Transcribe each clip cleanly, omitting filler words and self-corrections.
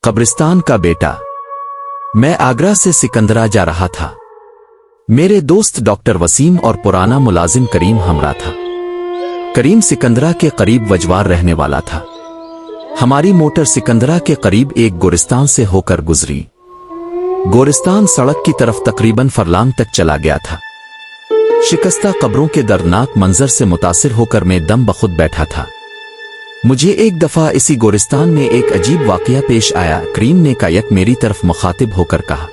कब्रिस्तान का बेटा। मैं आगरा से सिकंदरा जा रहा था। मेरे दोस्त डॉक्टर वसीम और पुराना मुलाजिम करीम हमरा था। करीम सिकंदरा के करीब वजवार रहने वाला था। हमारी मोटर सिकंदरा के करीब एक गोरिस्तान से होकर गुजरी। गोरिस्तान सड़क की तरफ तकरीबन फरलांग तक चला गया था। शिकस्ता कब्रों के दर्दनाक मंजर से मुतासिर होकर मैं दम बखुद बैठा था। मुझे एक दफा इसी गोरिस्तान में एक अजीब वाकया पेश आया। करीम ने कायक मेरी तरफ मुखातिब होकर कहा।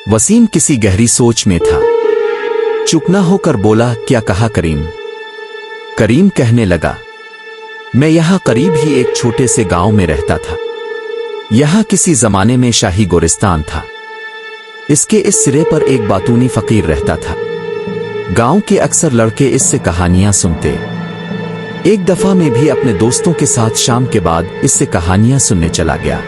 वसीम किसी गहरी सोच में था। चुप न होकर बोला, क्या कहा करीम? करीम कहने लगा, मैं यहाँ करीब ही एक छोटे से गांव में रहता था। यहाँ किसी जमाने में शाही गोरिस्तान था। इसके इस सिरे पर एक बातूनी फकीर रहता था। गांव के अक्सर लड़के इससे कहानियां सुनते। एक दफा मैं भी अपने दोस्तों के साथ शाम के बाद इससे कहानियां सुनने चला गया।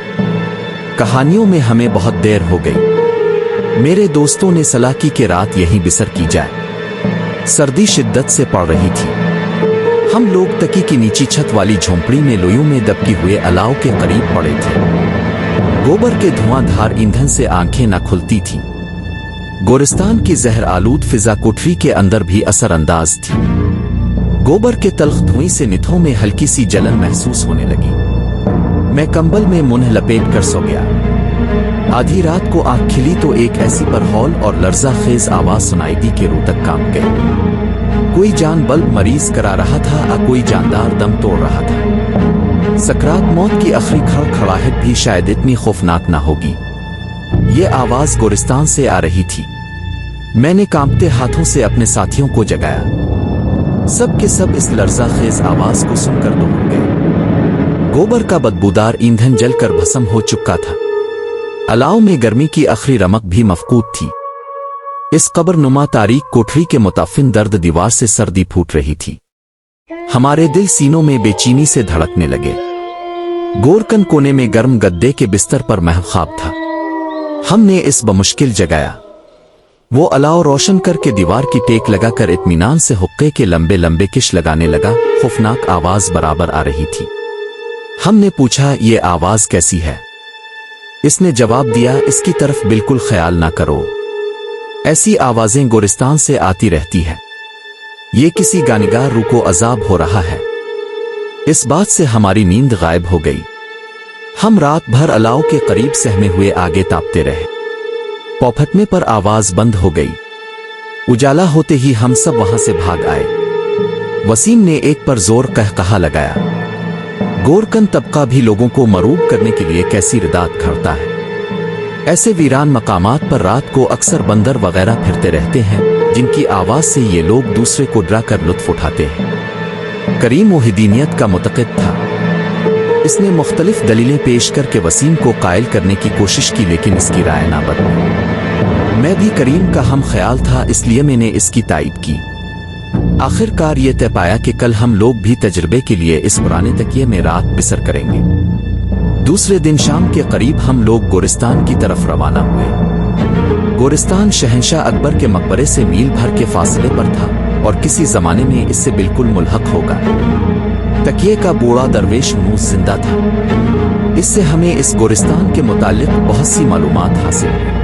कहानियों में हमें बहुत देर हो गई। मेरे दोस्तों ने सलाह की कि रात यहीं बिसर की जाए। सर्दी शिद्दत से पड़ रही थी। हम लोग तकी की नीची छत वाली झोंपड़ी में लोयों में दबकी हुए अलाव के करीब पड़े थे। गोबर के धुआंधार ईंधन से आंखें न खुलती थीं। गोरिस्तान की जहर आलूद फिजा कोठरी के अंदर भी असरअंदाज थी। गोबर के तल्ख धुएं से निथों में हल्की सी जलन महसूस होने लगी। मैं कंबल में मुंह लपेट कर सो गया। आधी रात को आंख खिली तो एक ऐसी परहौल और लर्जा खेज आवाज सुनाई दी कि रूह तक कांप गई। कोई जान बल्ब मरीज करा रहा था और कोई जानदार दम तोड़ रहा था। सकरात मौत की आखिरी खड़खड़ाहट भी शायद इतनी खौफनाक ना होगी। ये आवाज गोरिस्तान से आ रही थी। मैंने कांपते हाथों से अपने साथियों को जगाया। सब के सब इस लर्जा खेज आवाज को सुनकर दौड़ गए। गोबर का बदबूदार ईंधन जलकर भस्म हो चुका था। अलाव में गर्मी की आखिरी रमक भी मफकूद थी। इस कब्र नुमा तारीक कोठरी के मुताफिन दर्द दीवार से सर्दी फूट रही थी। हमारे दिल सीनों में बेचैनी से धड़कने लगे। गोरकन कोने में गर्म गद्दे के बिस्तर पर महख्वाब था। हमने इस बमुश्किल जगाया। वो अलाव रोशन करके दीवार की टेक लगाकर इत्मीनान से हुक्के के लंबे लंबे किश लगाने लगा। खौफनाक आवाज बराबर आ रही थी। हमने पूछा, ये आवाज कैसी है? इसने जवाब दिया, इसकी तरफ बिल्कुल ख्याल ना करो। ऐसी आवाजें गोरिस्तान से आती रहती है। ये किसी गानिगार रूह को अजाब हो रहा है। इस बात से हमारी नींद गायब हो गई। हम रात भर अलाव के करीब सहमे हुए आगे तापते रहे। पौफटने पर आवाज बंद हो गई। उजाला होते ही हम सब वहां से भाग आए। वसीम ने एक पर जोर कहा लगाया। गोरकन तबका भी लोगों को मरूब करने के लिए कैसी रिदात करता है। ऐसे वीरान मकामात पर रात को अक्सर बंदर वगैरह फिरते रहते हैं, जिनकी आवाज से ये लोग दूसरे को डरा कर लुत्फ उठाते हैं। करीम मुहिदीनियत का मुतक़िद था। इसने मुख्तलिफ दलीलें पेश करके वसीम को कायल करने की कोशिश की, लेकिन इसकी राय ना बदली। मैं भी करीम का हम ख्याल था, इसलिए मैंने इसकी तायीद की। आखिरकार ये तय पाया कि कल हम लोग भी तजर्बे के लिए इस पुराने तकिए में रात बिसर करेंगे। दूसरे दिन शाम के करीब हम लोग गोरिस्तान की तरफ रवाना हुए। गोरिस्तान शहंशाह अकबर के मकबरे से मील भर के फासले पर था और किसी जमाने में इससे बिल्कुल मुल्हक होगा। तकिए का बूढ़ा दरवेश मूस जिंदा था। इससे हमें इस गोरिस्तान के मुतालिक बहुत सी मालूमात हासिल हुई।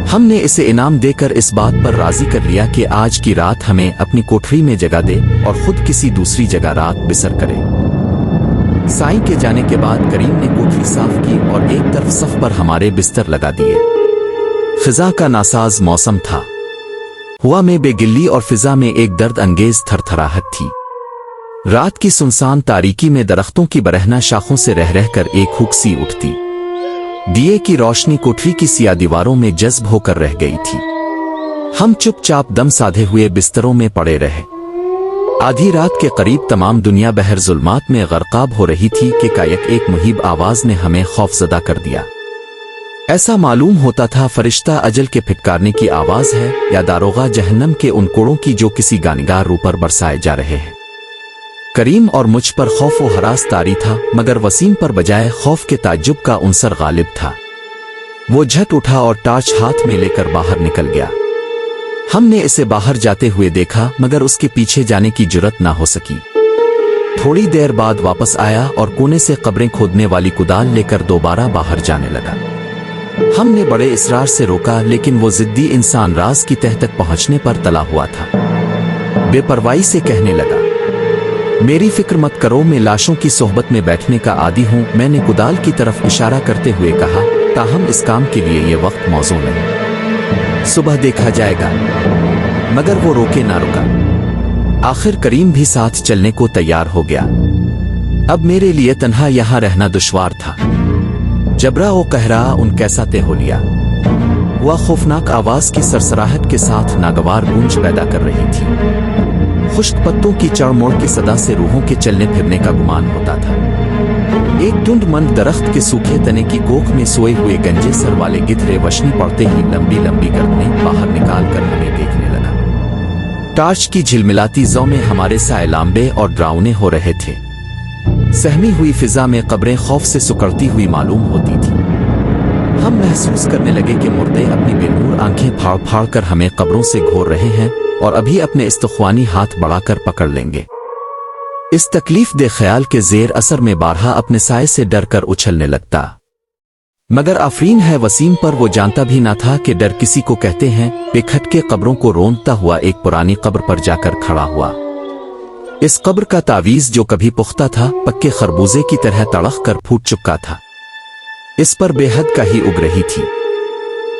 हमने इसे इनाम देकर इस बात पर राजी कर लिया कि आज की रात हमें अपनी कोठरी में जगह दे और खुद किसी दूसरी जगह रात बिसर करे। साईं के जाने के बाद करीम ने कोठरी साफ की और एक तरफ सफ पर हमारे बिस्तर लगा दिए। फिजा का नासाज मौसम था। हवा में बेगिल्ली और फिजा में एक दर्द अंगेज थरथराहट थी। रात की सुनसान तारीकी में दरख्तों की बरहना शाखों से रह रहकर एक हुक सी उठती। दिए की रोशनी कोठरी की सिया दीवारों में जज्ब होकर रह गई थी। हम चुपचाप दम साधे हुए बिस्तरों में पड़े रहे। आधी रात के करीब तमाम दुनिया बहर जुल्मात में गर्काब हो रही थी कि कायक एक मुहीब आवाज ने हमें खौफजदा कर दिया। ऐसा मालूम होता था फरिश्ता अजल के फिटकारने की आवाज है या दारोगा जहन्नम के उन कोड़ों की जो किसी गानिगार रूह पर बरसाए जा रहे हैं। करीम और मुझ पर खौफ व हरास तारी था, मगर वसीम पर बजाय खौफ के ताज्जुब का उनसर गालिब था। वो झट उठा और टार्च हाथ में लेकर बाहर निकल गया। हमने इसे बाहर जाते हुए देखा, मगर उसके पीछे जाने की जुर्रत ना हो सकी। थोड़ी देर बाद वापस आया और कोने से कब्रें खोदने वाली कुदाल लेकर दोबारा बाहर जाने लगा। हमने बड़े इसरार से रोका, लेकिन वो जिद्दी इंसान राज की तह तक पहुंचने पर तला हुआ था। बेपरवाही से कहने लगा, मेरी फिक्र मत करो, मैं लाशों की सोहबत में बैठने का आदी हूं। मैंने कुदाल की तरफ इशारा करते हुए कहा, ताहम इस काम के लिए ये वक्त मौजू नहीं, सुबह देखा जाएगा। मगर वो रोके ना रुका। आखिर करीम भी साथ चलने को तैयार हो गया। अब मेरे लिए तन्हा यहां रहना दुश्वार था। जबरा वो कह रहा, उन कैसा ते हो लिया। वह खौफनाक आवाज की सरसराहट के साथ नागवार गूंज पैदा कर रही थी। खुश्क पत्तों की चढ़-मोड़ की सदा से रूहों के चलने फिरने का गुमान होता था। एक टुंडमंद दरख्त के सूखे तने की कोख में सोए हुए गंजे सर वाले गिद्धे वशनी पड़ते ही लंबी लंबी गर्दनें बाहर निकाल कर हमें देखने लगा। टार्च की झिलमिलाती जौ में हमारे साए लांबे और डरावने हो रहे थे। सहमी हुई फिजा में कब्रें खौफ से सुकड़ती हुई मालूम होती थी। हम महसूस करने लगे कि मुर्दे अपनी बेनूर आंखें फाड़ फाड़ कर हमें कब्रों से घोर रहे हैं और अभी अपने इस्तख्वानी हाथ बढ़ाकर पकड़ लेंगे। इस तकलीफ दे ख्याल के जेर असर में बारहा अपने साए से डर कर उछलने लगता। मगर आफरीन है वसीम पर वो जानता भी ना था कि डर किसी को कहते हैं। बेखटके कब्रों को रोंदता हुआ एक पुरानी कब्र पर जाकर खड़ा हुआ। इस कब्र का तावीज जो कभी पुख्ता था, पक्के खरबूजे की तरह तड़क कर फूट चुका था। इस पर बेहद काई उग रही थी।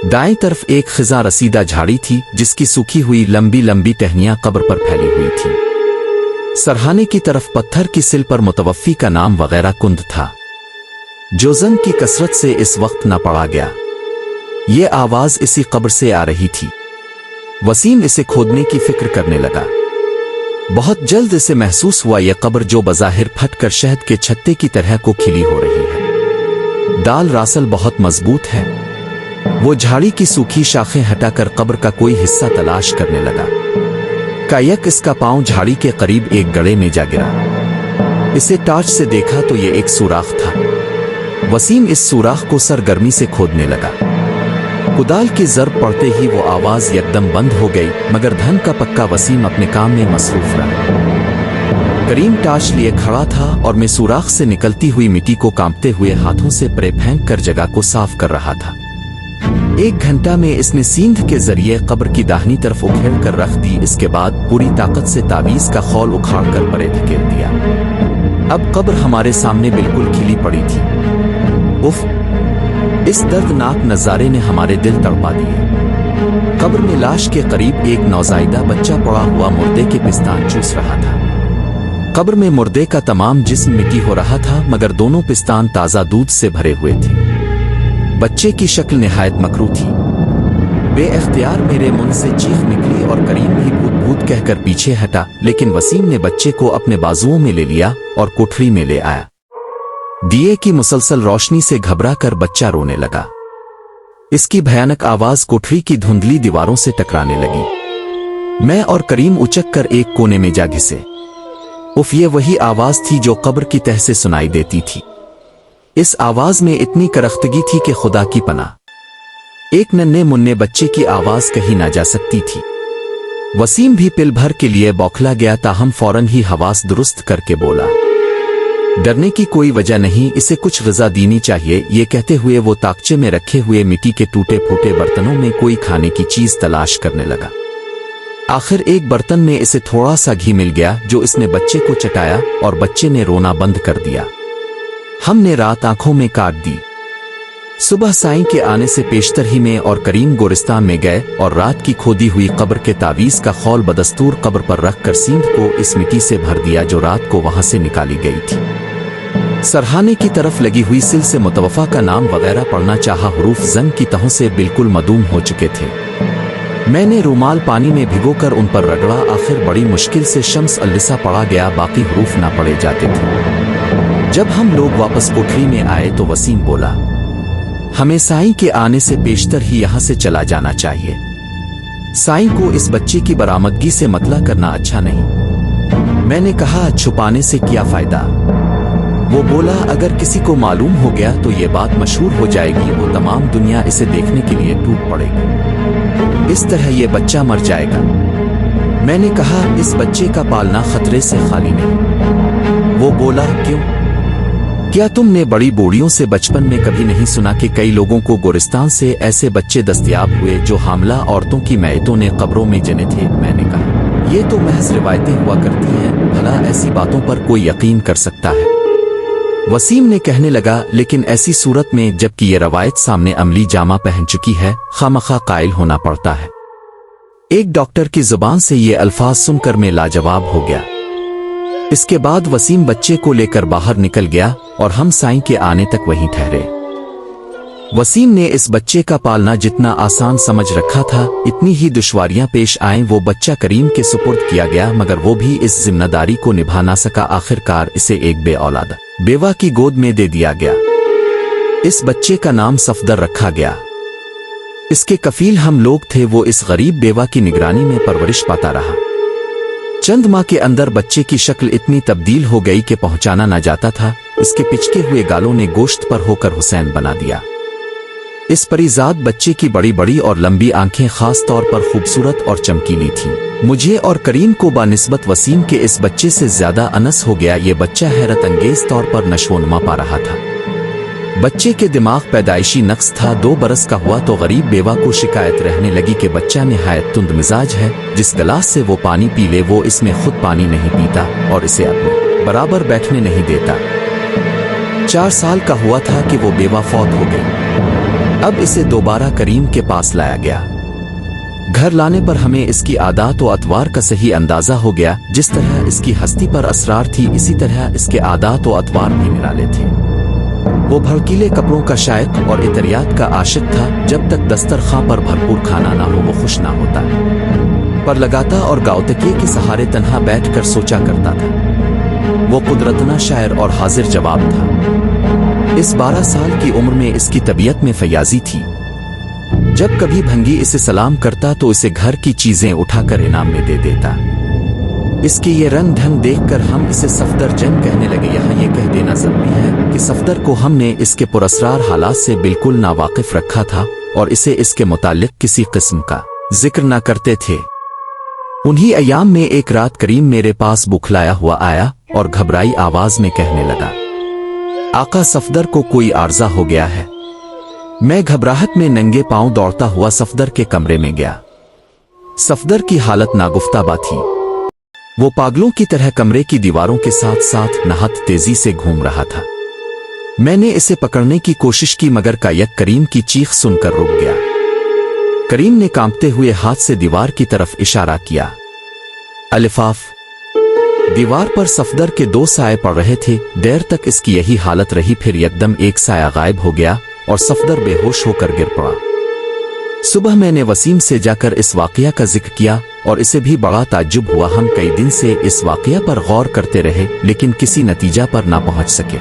दाएं तरफ एक खिजा रसीदा झाड़ी थी, जिसकी सूखी हुई लंबी लंबी टहनियां कब्र पर फैली हुई थी। सरहाने की तरफ पत्थर की सिल पर मुतवफ़ी का नाम वगैरह कुंद था, जो जंग की कसरत से इस वक्त न पड़ा गया। ये आवाज इसी कब्र से आ रही थी। वसीम इसे खोदने की फिक्र करने लगा। बहुत जल्द इसे महसूस हुआ, यह कब्र जो बज़ाहिर फटकर शहद के छत्ते की तरह को खिली हो रही है, दाल रासल बहुत मजबूत है। वो झाड़ी की सूखी शाखें हटाकर कब्र का कोई हिस्सा तलाश करने लगा। कायक इसका पांव झाड़ी के करीब एक गड्ढे में जा गिरा। इसे टार्च से देखा तो ये एक सुराख था। वसीम इस सुराख को सरगर्मी से खोदने लगा। कुदाल की ज़रब पड़ते ही वो आवाज यकदम बंद हो गई, मगर धन का पक्का वसीम अपने काम में मसरूफ रहा। करीम टार्च लिए खड़ा था और मैं सुराख से निकलती हुई मिट्टी को कांपते हुए हाथों से परे फेंक कर जगह को साफ कर रहा था। 1 घंटा में इसने सींध के जरिए कब्र की दाहिनी तरफ उखेड़ कर रख दी। इसके बाद पूरी ताकत से तावीज का खौल उखाड़ कर परे धकेल दिया। अब कब्र हमारे सामने बिल्कुल खिली पड़ी थी। उफ! इस दर्दनाक नजारे ने हमारे दिल तड़पा दिए। कब्र में लाश के करीब एक नौज़ायदा बच्चा पड़ा हुआ मुर्दे के पिस्तान चूस रहा था। कब्र में मुर्दे का तमाम जिस्म मिट्टी हो रहा था, मगर दोनों पिस्तान ताज़ा दूध से भरे हुए थे। बच्चे की शक्ल निहायत मकरू थी। बेइख्तियार मेरे मुंह से चीख निकली और करीम भी भूत भूत कहकर पीछे हटा, लेकिन वसीम ने बच्चे को अपने बाजुओं में ले लिया और कोठरी में ले आया। दिए की मुसलसल रोशनी से घबरा कर बच्चा रोने लगा। इसकी भयानक आवाज कोठरी की धुंधली दीवारों से टकराने लगी। मैं और करीम उचक कर एक कोने में जा घिसे। उफ! ये वही आवाज थी जो कब्र की तह से सुनाई देती थी। इस आवाज में इतनी करख्तगी थी कि खुदा की पनाह एक नन्हे मुन्ने बच्चे की आवाज कही ना जा सकती थी। वसीम भी पिल भर के लिए बौखला गया, ताहम फौरन ही हवास दुरुस्त करके बोला, डरने की कोई वजह नहीं, इसे कुछ ग़िज़ा देनी चाहिए। ये कहते हुए वो ताकचे में रखे हुए मिट्टी के टूटे फूटे बर्तनों में कोई खाने की चीज तलाश करने लगा। आखिर एक बर्तन में इसे थोड़ा सा घी मिल गया, जो इसने बच्चे को चटाया और बच्चे ने रोना बंद कर दिया। हमने रात आंखों में काट दी। सुबह साईं के आने से पेशतर ही में और करीम गोरिस्तान में गए और रात की खोदी हुई कब्र के तावीज का खौल बदस्तूर कब्र पर रखकर सींध को इस मिट्टी से भर दिया जो रात को वहां से निकाली गई थी। सरहाने की तरफ लगी हुई सिल से मुतवफ़ा का नाम वगैरह पढ़ना चाहा, हरूफ जंग की तहों से बिल्कुल मदूम हो चुके थे। मैंने रूमाल पानी में भिगोकर उन पर रगड़ा। आखिर बड़ी मुश्किल से शम्स अल्लिसा पढ़ा गया, बाकी हरूफ ना पढ़े जाते थे। जब हम लोग वापस कोठरी में आए तो वसीम बोला, हमें साईं के आने से पेशतर ही यहां से चला जाना चाहिए। साईं को इस बच्चे की बरामदगी से मतला करना अच्छा नहीं। मैंने कहा, छुपाने से क्या फायदा? वो बोला, अगर किसी को मालूम हो गया तो ये बात मशहूर हो जाएगी, वो तमाम दुनिया इसे देखने के लिए टूट पड़ेगी। इस तरह ये बच्चा मर जाएगा। मैंने कहा, इस बच्चे का पालना खतरे से खाली नहीं। वो बोला, क्यों? क्या तुमने बड़ी बूढ़ियों से बचपन में कभी नहीं सुना कि कई लोगों को गोरिस्तान से ऐसे बच्चे दस्तयाब हुए जो हामला औरतों की मैयतों ने कब्रों में जने थे? मैंने कहा, ये तो महज रिवायतें हुआ करती हैं, भला ऐसी बातों पर कोई यकीन कर सकता है? वसीम ने कहने लगा, लेकिन ऐसी सूरत में जबकि ये रवायत सामने अमली जामा पहन चुकी है, खामखा कायल होना पड़ता है। एक डॉक्टर की जुबान से ये अल्फाज सुनकर मैं लाजवाब हो गया। इसके बाद वसीम बच्चे को लेकर बाहर निकल गया और हम साईं के आने तक वहीं ठहरे। वसीम ने इस बच्चे का पालना जितना आसान समझ रखा था, इतनी ही दुश्वारियां पेश आएं। वो बच्चा करीम के सुपुर्द किया गया, मगर वो भी इस जिम्मेदारी को निभा ना सका। आखिरकार इसे एक बेऔलाद बेवा की गोद में दे दिया गया। इस बच्चे का नाम सफदर रखा गया। इसके कफील हम लोग थे। वो इस गरीब बेवा की निगरानी में परवरिश पाता रहा। चंद माह के अंदर बच्चे की शक्ल इतनी तब्दील हो गई कि पहुंचाना न जाता था। इसके पिचके हुए गालों ने गोश्त पर होकर हुसैन बना दिया। इस परिजात बच्चे की बड़ी बड़ी और लंबी आंखें खास तौर पर खूबसूरत और चमकीली थीं। मुझे और करीम को बानिस्बत वसीम के इस बच्चे से ज्यादा अनस हो गया। ये बच्चा हैरत अंगेज तौर पर नशोनुमा पा रहा था। बच्चे के दिमाग पैदाइशी नक्स था। 2 बरस का हुआ तो गरीब बेवा को शिकायत रहने लगी कि बच्चा निहायत तुंद मिजाज है। जिस गिलास से वो पानी पी ले वो इसमें खुद पानी नहीं पीता और इसे अपने बराबर बैठने नहीं देता। 4 साल का हुआ था कि वो बेवा फौत हो गई। अब इसे दोबारा करीम के पास लाया गया। घर लाने पर हमें इसकी आदात व अतवार का सही अंदाजा हो गया। जिस तरह इसकी हस्ती पर असरार थी, इसी तरह इसके आदात व अतवार भी निराले थे। वो भड़कीले कपड़ों का शायक और इतरियात का आशिक था। जब तक दस्तरखां पर भरपूर खाना ना हो वो खुश ना होता, पर लगाता और गाउतकिए के सहारे तन्हा बैठकर सोचा करता था। वो कुदरतना शायर और हाजिर जवाब था। इस 12 साल की उम्र में इसकी तबीयत में फयाजी थी। जब कभी भंगी इसे सलाम करता तो इसे घर की चीजें उठाकर इनाम में दे देता। इसके ये रंग ढंग देखकर हम इसे सफदर जंग कहने लगे। यहाँ ये कह देना जरूरी है कि सफदर को हमने इसके पुरस्रार हालात से बिल्कुल नावाकिफ रखा था और इसे इसके मुतालिक किसी किस्म का जिक्र न करते थे। उन्हीं अयाम में एक रात करीम मेरे पास बुखलाया हुआ आया और घबराई आवाज में कहने लगा, आका सफदर को कोई आर्जा हो गया है। मैं घबराहट में नंगे पांव दौड़ता हुआ सफदर के कमरे में गया। सफदर की हालत नागुफ्ताबा थी। वो पागलों की तरह कमरे की दीवारों के साथ साथ नहात तेजी से घूम रहा था। मैंने इसे पकड़ने की कोशिश की मगर कायक करीम की चीख सुनकर रुक गया। करीम ने कांपते हुए हाथ से दीवार की तरफ इशारा किया। अलिफाफ। दीवार पर सफदर के 2 साए पड़ रहे थे। देर तक इसकी यही हालत रही, फिर एकदम एक साया गायब हो गया और सफदर बेहोश होकर गिर पड़ा। सुबह मैंने वसीम से जाकर इस वाकया का जिक्र किया और इसे भी बड़ा ताज्जुब हुआ। हम कई दिन से इस वाकया पर गौर करते रहे लेकिन किसी नतीजा पर ना पहुंच सके।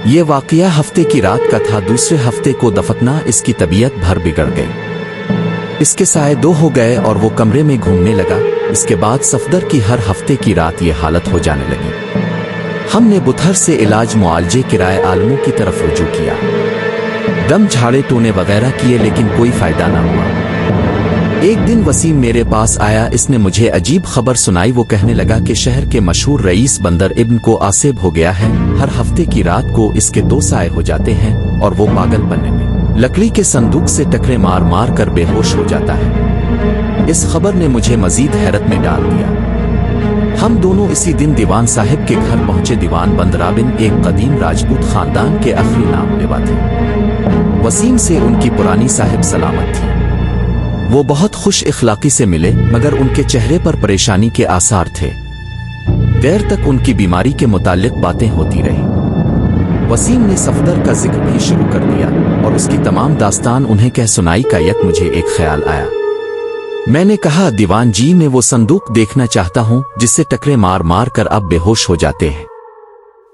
ये वाकया हफ्ते की रात का था। दूसरे हफ्ते को दफतना इसकी तबीयत भर बिगड़ गई। इसके साए 2 हो गए और वो कमरे में घूमने लगा। इसके बाद सफदर की हर हफ्ते की रात ये हालत हो जाने लगी। हमने बुधर से इलाज मुआलजे किराए आलमों की तरफ रुजू किया। दम झाड़े टोने वगैरह किए लेकिन कोई फायदा ना हुआ। एक दिन वसीम मेरे पास आया। इसने मुझे अजीब खबर सुनाई। वो कहने लगा कि शहर के मशहूर रईस बंदर इब्न को आसेब हो गया है। हर हफ्ते की रात को इसके 2 साए हो जाते हैं और वो पागल बनने में लकड़ी के संदूक से टकरे मार मार कर बेहोश हो जाता है। इस खबर ने मुझे मजीद हैरत में डाल दिया। हम दोनों इसी दिन दीवान साहिब के घर पहुंचे। दीवान बंदराबिन एक कदीम राजपूत खानदान के आखिरी नाम लेवा थे। वसीम से उनकी पुरानी साहिब सलामत थी। वो बहुत खुश इखलाकी से मिले मगर उनके चेहरे पर परेशानी के आसार थे। देर तक उनकी बीमारी के मुतालिक बातें होती रही। वसीम ने सफदर का जिक्र भी शुरू कर दिया और उसकी तमाम दास्तान उन्हें कह सुनाई। का यक मुझे एक ख्याल आया। मैंने कहा, दीवान जी, मैं वो संदूक देखना चाहता हूं जिससे टकरे मार मार कर अब बेहोश हो जाते हैं।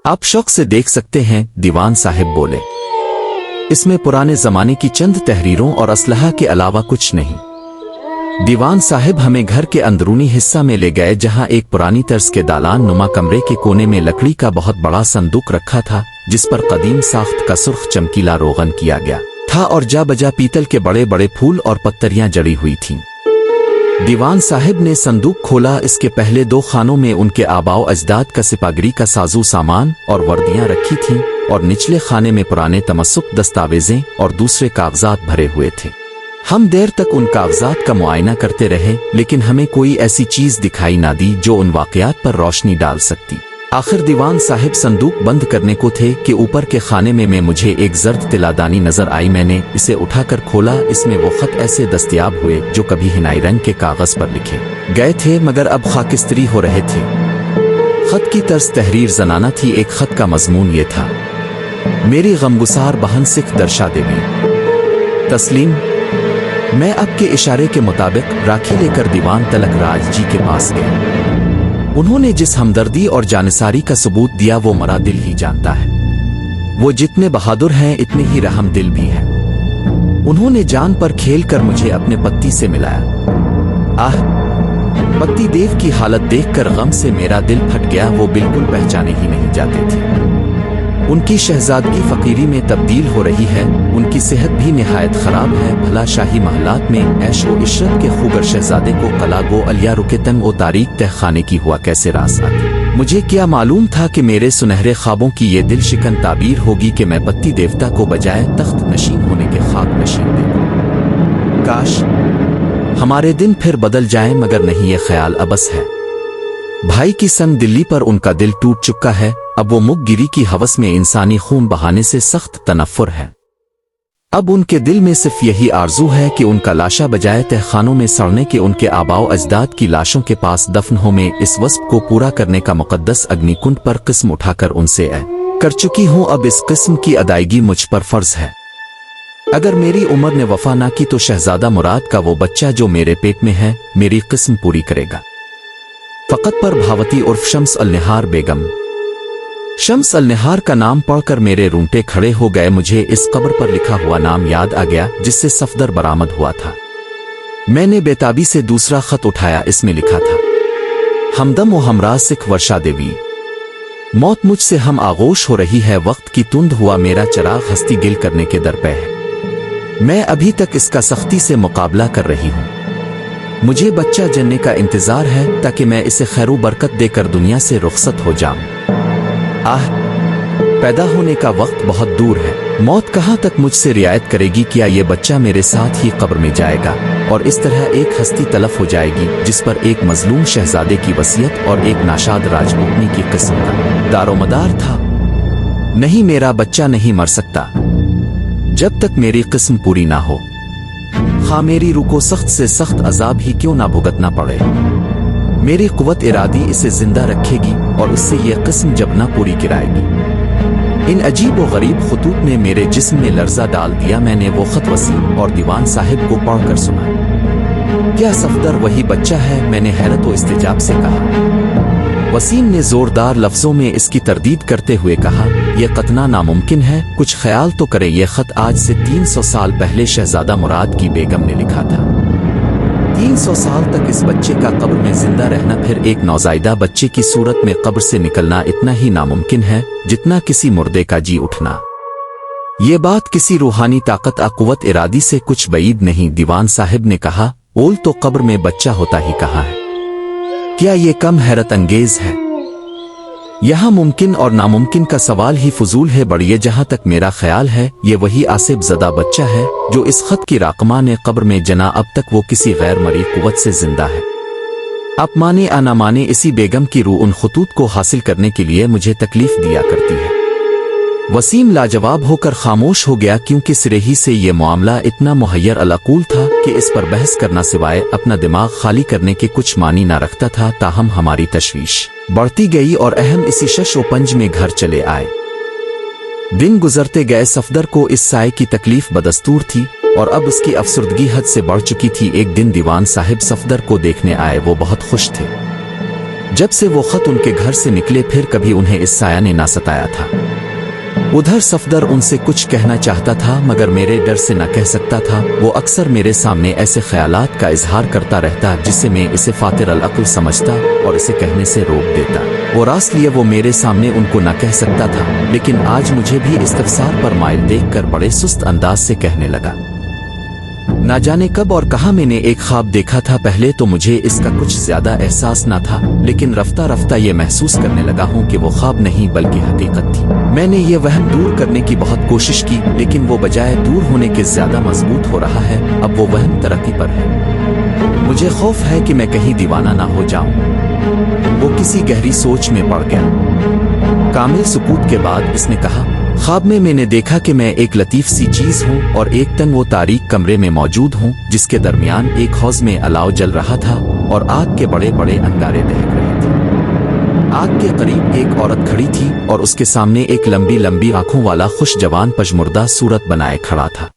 आप शौक से देख सकते हैं। दीवान साहिब बोले, इसमें पुराने जमाने की चंद तहरीरों और असलहा के अलावा कुछ नहीं। दीवान साहिब हमें घर के अंदरूनी हिस्सा में ले गए जहां एक पुरानी तर्ज के दालान नुमा कमरे के कोने में लकड़ी का बहुत बड़ा संदूक रखा था जिस पर कदीम साख्त का सुर्ख चमकीला रोगन किया गया था और जा बजा पीतल के बड़े बड़े फूल और पत्तरियां जड़ी हुई थीं। दीवान साहिब ने संदूक खोला। इसके पहले 2 खानों में उनके आबाओ अजदाद का सिपागिरी का साजू सामान और वर्दियां रखी थीं और निचले खाने में पुराने तमस्सुक दस्तावेजें और दूसरे कागजात भरे हुए थे। हम देर तक उन कागजात का मुआयना करते रहे, लेकिन हमें कोई ऐसी चीज दिखाई ना दी जो उन वाकयात पर रोशनी डाल सकती। आखिर दीवान साहिब संदूक बंद करने को थे कि ऊपर के खाने में मुझे एक जर्द तिलादानी नजर आई। मैंने इसे उठाकर खोला। इसमें वो खत ऐसे दस्तयाब हुए जो कभी हिनाई रंग के कागज पर लिखे गए थे मगर अब खाकिस्तरी हो रहे थे। खत की तर्ज तहरीर जनाना थी। एक खत का मजमून ये था: मेरी गमगुसार बहन सिख दर्शा देवी तस्लीम, मैं आपके इशारे के मुताबिक राखी लेकर दीवान तलक राज जी के पास गया। उन्होंने जिस हमदर्दी और जानिसारी का सबूत दिया वो मरा दिल ही जानता है। वो जितने बहादुर हैं इतने ही रहम दिल भी हैं। उन्होंने जान पर खेल कर मुझे अपने पति से मिलाया। आह, पति देव की हालत देखकर गम से मेरा दिल फट गया। वो बिल्कुल पहचाने ही नहीं जाते थे। उनकी शहजादगी फकीरी में तब्दील हो रही है। उनकी सेहत भी निहायत खराब है। भला शाही महलात में ऐश व इशरत के खूगर शहजादे को कला गो अलिया रुके तंग ओ तारीख तहखाने की हुआ कैसे रास आती। मुझे क्या मालूम था कि मेरे सुनहरे ख्वाबों की ये दिल शिकन ताबीर होगी कि मैं पति देवता को बजाय तख्त नशीन होने के खाक नशीन दे। काश हमारे दिन फिर बदल जाएं, मगर नहीं, ये ख्याल अबस है। भाई की संग दिल्ली पर उनका दिल टूट चुका है। अब वो मुखगिरी की हवस में इंसानी खून बहाने से सख्त तनफ्फुर है। अब उनके दिल में सिर्फ यही आरजू है कि उनका लाशा बजाय तहखानों में सड़ने के उनके आबाओ अजदाद की लाशों के पास दफन हो। में इस वस्फ को पूरा करने का मुकद्दस अग्निकुंड पर किस्म उठाकर उनसे कर चुकी हूँ। अब इस किस्म की अदायगी मुझ पर फर्ज है। अगर मेरी उम्र ने वफा ना की तो शहजादा मुराद का वो बच्चा जो मेरे पेट में है मेरी किस्म पूरी करेगा। फकत पर भावती उर्फ शम्स अल निहार बेगम। शम्स अल निहार का नाम पढ़कर मेरे रूंटे खड़े हो गए। मुझे इस कब्र पर लिखा हुआ नाम याद आ गया जिससे सफदर बरामद हुआ था। मैंने बेताबी से दूसरा खत उठाया। इसमें लिखा था: हमदम व हमराज सिख वर्षा देवी, मौत मुझसे हम आगोश हो रही है। वक्त की तुंद हुआ मेरा चराग हस्ती गिल करने के दर पे है। मैं अभी तक इसका सख्ती से मुकाबला कर रही हूँ। मुझे बच्चा जन्ने का इंतजार है ताकि मैं इसे खैरू बरकत देकर दुनिया से रुखसत हो जाऊं। आह, पैदा होने का वक्त बहुत दूर है। मौत कहाँ तक मुझसे रियायत करेगी? क्या ये बच्चा मेरे साथ ही कब्र में जाएगा और इस तरह एक हस्ती तलफ हो जाएगी जिस पर एक मजलूम शहजादे की वसीयत और एक नाशाद राजपूतनी की किस्म का दारोमदार था? नहीं, मेरा बच्चा नहीं मर सकता जब तक मेरी किस्म पूरी ना हो। हाँ, मेरी रूह को सख्त से सख्त अजाब ही क्यों ना भुगतना पड़े, मेरी कुव्वत इरादी इसे जिंदा रखेगी और इससे यह किस्म जब ना पूरी गिराएगी। इन अजीब व गरीब खतूत ने मेरे जिस्म में लर्जा डाल दिया। मैंने वो खत वसीम और दीवान साहिब को पढ़कर सुना। क्या सफदर वही बच्चा है? मैंने हैरत व इस्तेजाब से कहा। वसीम ने जोरदार लफ्जों में इसकी तरदीद करते हुए कहा, यह कतना नामुमकिन है। कुछ ख्याल तो करें, यह खत आज से 300 साल पहले शहजादा मुराद की बेगम ने लिखा था। 300 साल तक इस बच्चे का कब्र में जिंदा रहना, फिर एक नौजायदा बच्चे की सूरत में कब्र से निकलना इतना ही नामुमकिन है जितना किसी मुर्दे का जी उठना। ये बात किसी रूहानी ताकत कुव्वत इरादी से कुछ बईद नहीं। दीवान साहिब ने कहा, ओल तो कब्र में बच्चा होता ही कहाँ है? क्या ये कम हैरत अंगेज है? यहाँ मुमकिन और नामुमकिन का सवाल ही फजूल है। बढ़िए, जहाँ तक मेरा ख्याल है ये वही आसिफ ज़दा बच्चा है जो इस खत की राकमा ने कब्र में जना। अब तक वो किसी गैर मरी कुव्वत से जिंदा है। आप माने आना माने, इसी बेगम की रूह उन खतूत को हासिल करने के लिए मुझे तकलीफ दिया करती है। वसीम लाजवाब होकर खामोश हो गया क्योंकि सिरे ही से ये मामला इतना मुहैयर अलअकूल था कि इस पर बहस करना सिवाय अपना दिमाग खाली करने के कुछ मानी ना रखता था। ताहम हमारी तशवीश बढ़ती गई और अहम इसी शश व पंज में घर चले आए। दिन गुजरते गए। सफदर को इस साए की तकलीफ बदस्तूर थी और अब उसकी अफसुर्दगी हद से बढ़ चुकी थी। एक दिन दीवान साहिब सफदर को देखने आए। वो बहुत खुश थे। जब से वो खत उनके घर से निकले फिर कभी उन्हें इस साया ने ना सताया था। उधर सफदर उनसे कुछ कहना चाहता था मगर मेरे डर से न कह सकता था। वो अक्सर मेरे सामने ऐसे ख्यालात का इजहार करता रहता जिससे मैं इसे फातिर अल अक्ल समझता और इसे कहने से रोक देता। वो रास लिए वो मेरे सामने उनको न कह सकता था, लेकिन आज मुझे भी इस्तफसार पर माइल देखकर बड़े सुस्त अंदाज से कहने लगा, ना जाने कब और कहाँ मैंने एक ख्वाब देखा था। पहले तो मुझे इसका कुछ ज्यादा एहसास ना था, लेकिन रफ्ता रफ्ता ये महसूस करने लगा हूँ कि वो ख्वाब नहीं बल्कि हकीकत थी। मैंने ये वहम दूर करने की बहुत कोशिश की, लेकिन वो बजाय दूर होने के ज्यादा मजबूत हो रहा है। अब वो वहम तरक्की पर है। मुझे खौफ है कि मैं कहीं दीवाना ना हो जाऊं। वो किसी गहरी सोच में पड़ गया। कामिल सुकूत के बाद इसने कहा, ख्वाब में मैंने देखा कि मैं एक लतीफ सी चीज हूँ और एक तन वो तारीक कमरे में मौजूद हूँ जिसके दरमियान एक हौज में अलाव जल रहा था और आग के बड़े बड़े अंगारे दहक रहे थे। आग के करीब एक औरत खड़ी थी और उसके सामने एक लंबी लंबी आंखों वाला खुश जवान पजमुर्दा सूरत बनाए खड़ा था।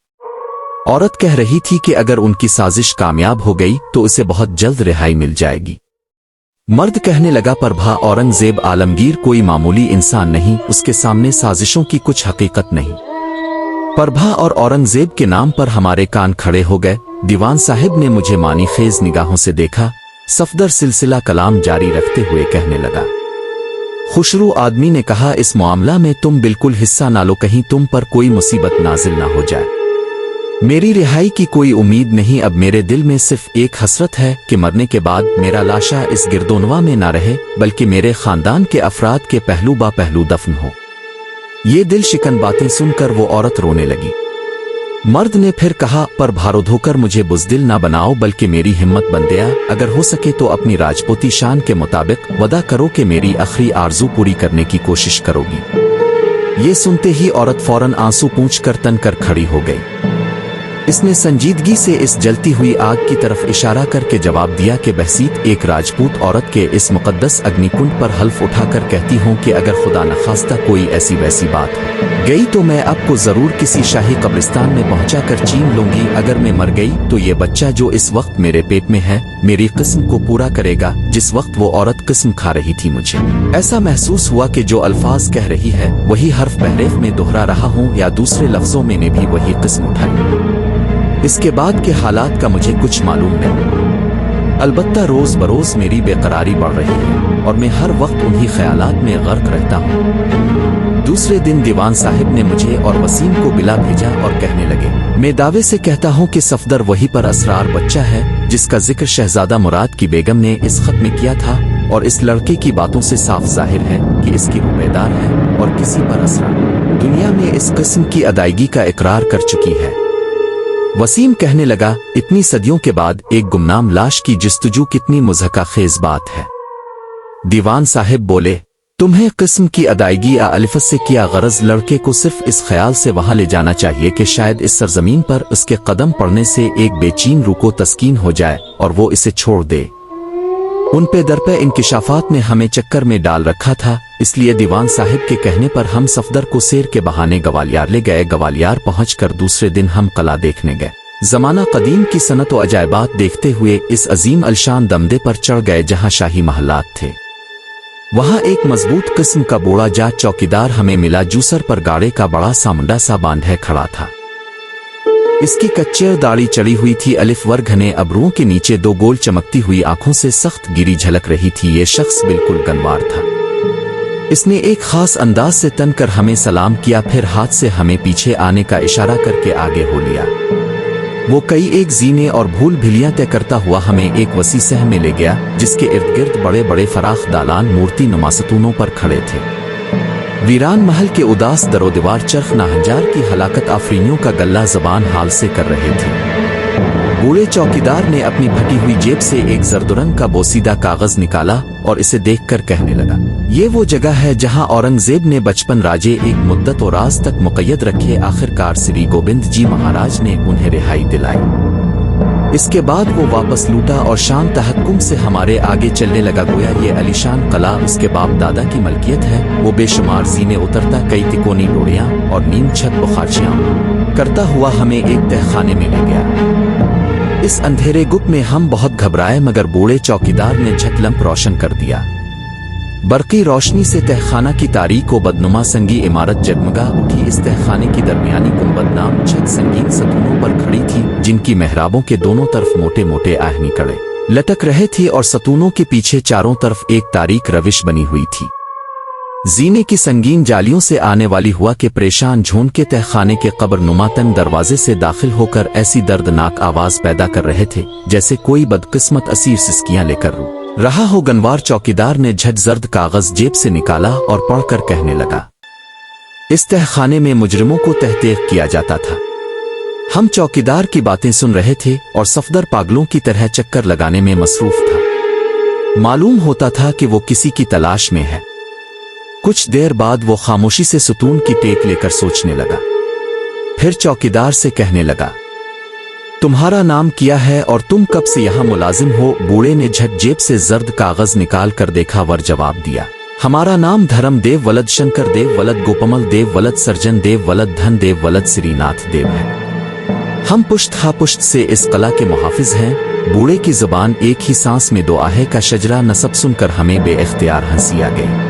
औरत कह रही थी कि अगर उनकी साजिश कामयाब हो गई तो उसे बहुत जल्द रिहाई मिल जाएगी। मर्द कहने लगा, पर भा औरंगजेब आलमगीर कोई मामूली इंसान नहीं, उसके सामने साजिशों की कुछ हकीकत नहीं। पर भा और औरंगजेब के नाम पर हमारे कान खड़े हो गए। दीवान साहिब ने मुझे मानी खेज निगाहों से देखा। सफदर सिलसिला कलाम जारी रखते हुए कहने लगा। खुशरू आदमी ने कहा, इस मामला में तुम बिल्कुल हिस्सा ना लो, कहीं तुम पर कोई मुसीबत नाजिल ना हो जाए। मेरी रिहाई की कोई उम्मीद नहीं। अब मेरे दिल में सिर्फ एक हसरत है कि मरने के बाद मेरा लाशा इस गिरदोनवा में ना रहे, बल्कि मेरे खानदान के अफराद के पहलू बा पहलू दफन हो। ये दिल शिकन बातें सुनकर वो औरत रोने लगी। मर्द ने फिर कहा, पर भारो धोकर मुझे बुज़दिल ना बनाओ, बल्कि मेरी हिम्मत बंदिया, अगर हो सके तो अपनी राजपूती शान के मुताबिक वदा करो कि मेरी आखिरी आरजू पूरी करने की कोशिश करोगी। ये सुनते ही औरत फौरन आंसू पूंछकर तन कर खड़ी हो गई। इसने संजीदगी से इस जलती हुई आग की तरफ इशारा करके जवाब दिया कि बहसीत एक राजपूत औरत के इस मुकद्दस अग्निकुंड पर हल्फ उठाकर कहती हूँ कि अगर खुदा न खास्ता कोई ऐसी वैसी बात हो गई तो मैं आपको जरूर किसी शाही कब्रिस्तान में पहुंचाकर चीन लूंगी। अगर मैं मर गई तो ये बच्चा जो इस वक्त मेरे पेट में है मेरी किस्म को पूरा करेगा। जिस वक्त वो औरत किस्म खा रही थी, मुझे ऐसा महसूस हुआ कि जो अल्फाज कह रही है वही हर्फ बहरेफ में दोहरा रहा हूँ, या दूसरे लफ्जों में ने भी वही किस्म उठाई। इसके बाद के हालात का मुझे कुछ मालूम नहीं, अलबत्ता रोज बरोज मेरी बेकरारी बढ़ रही है और मैं हर वक्त उन्हीं ख्यालात में गर्क रहता हूँ। दूसरे दिन दीवान साहिब ने मुझे और वसीम को बिला भेजा और कहने लगे, मैं दावे से कहता हूँ कि सफदर वही पर असरार बच्चा है जिसका जिक्र शहजादा मुराद की बेगम ने इस खत में किया था, और इस लड़के की बातों से साफ जाहिर है कि इसकी रुबेदार है और किसी पर असरार दुनिया में इस किस्म की अदायगी का इकरार कर चुकी है। वसीम कहने लगा, इतनी सदियों के बाद एक गुमनाम लाश की जस्तजू कितनी मुज़हका खेज बात है। दीवान साहिब बोले, तुम्हें किस्म की अदायगी या अलिफत से किया गरज लड़के को सिर्फ इस ख्याल से वहां ले जाना चाहिए कि शायद इस सरजमीन पर उसके कदम पड़ने से एक बेचैन रूह को तस्कीन हो जाए और वो इसे छोड़ दे। उन पे दर पे इंकिशाफात ने हमें चक्कर में डाल रखा था, इसलिए दीवान साहिब के कहने पर हम सफदर को सैर के बहाने ग्वालियर ले गए। ग्वालियर पहुंचकर दूसरे दिन हम कला देखने गए। जमाना कदीम की सनत व अजायबात देखते हुए इस अजीम अलशान दमदे पर चढ़ गए जहां शाही महलात थे। वहां एक मजबूत किस्म का बूढ़ा जाट चौकीदार हमें मिला, जूसर पर गाड़े का बड़ा सा मुंडा सा बांधे खड़ा था। इसकी कच्चेर दाढ़ी चढ़ी हुई थी, अलिफ वर घने अबरुओं के नीचे दो गोल चमकती हुई आंखों से सख्त गिरी झलक रही थी। ये शख्स बिल्कुल गनवार था। इसने एक खास अंदाज से तन कर हमें सलाम किया, फिर हाथ से हमें पीछे आने का इशारा करके आगे हो लिया। वो कई एक जीने और भूल भिलियां तय करता हुआ हमें एक वसी सह में ले गया, जिसके इर्द गिर्द बड़े बड़े फराख दालान मूर्ति नुमा सतूनों पर खड़े थे। वीरान महल के उदास दरो दीवार चरख नाहंजार की हलाकत आफरीनियों का गल्ला जबान हाल से कर रहे थे। बूढ़े चौकीदार ने अपनी फटी हुई जेब से एक जर्दरंग का बोसीदा कागज निकाला और इसे देखकर कहने लगा, ये वो जगह है जहां औरंगजेब ने बचपन राजे एक मुद्दत और राज तक मुक़य्यद रखे। आखिरकार श्री गोविंद जी महाराज ने उन्हें रिहाई दिलाई। इसके बाद वो वापस लूटा और शान तहक्कुम से हमारे आगे चलने लगा, गोया ये अलीशान कला उसके बाप दादा की मलकियत है। वो बेशुमार जीने उतरता, कई तिकोनी डोरियां और नीम छत बुखारचियां करता हुआ हमें एक तहखाने में ले गया। इस अंधेरे गुप में हम बहुत घबराए, मगर बूढ़े चौकीदार ने झटलम्प रोशन कर दिया। बरकी रोशनी से तहखाना की तारीख व बदनुमा संगी इमारत जगमगा उठी। इस तहखाने की दरमियानी गुंबदनाम छत संगीन सतूनों पर खड़ी थी, जिनकी मेहराबों के दोनों तरफ मोटे मोटे आहनी कड़े लटक रहे थे और सतूनों के पीछे चारों तरफ एक तारीख रविश बनी हुई थी। जीने की संगीन जालियों से आने वाली हुआ के परेशान झोंड के तहखाने के कब्र नुमातन दरवाजे से दाखिल होकर ऐसी दर्दनाक आवाज पैदा कर रहे थे जैसे कोई बदकिस्मत असीर सिसकियां लेकर रो रहा हो। गनवार चौकीदार ने झट जर्द कागज जेब से निकाला और पढ़कर कहने लगा, इस तहखाने में मुजरिमों को तहकीक किया जाता था। हम चौकीदार की बातें सुन रहे थे और सफदर पागलों की तरह चक्कर लगाने में मसरूफ था। मालूम होता था कि वो किसी की तलाश में है। कुछ देर बाद वो खामोशी से सुतून की टेक लेकर सोचने लगा। फिर चौकीदार से कहने लगा, तुम्हारा नाम क्या है और तुम कब से यहां मुलाजिम हो? बूढ़े ने झट जेब से जर्द कागज निकाल कर देखा वर जवाब दिया, हमारा नाम धर्म देव वलद शंकर देव वलद गोपमल देव वलद सर्जन देव वलद धन देव वलद श्रीनाथ देव है। हम पुश्त हा पुश्त से इस कला के मुहाफिज हैं। बूढ़े की जुबान एक ही सांस में दो आहे का शजरा नसब सुनकर हमें बेइख्तियार हंसी आ गई।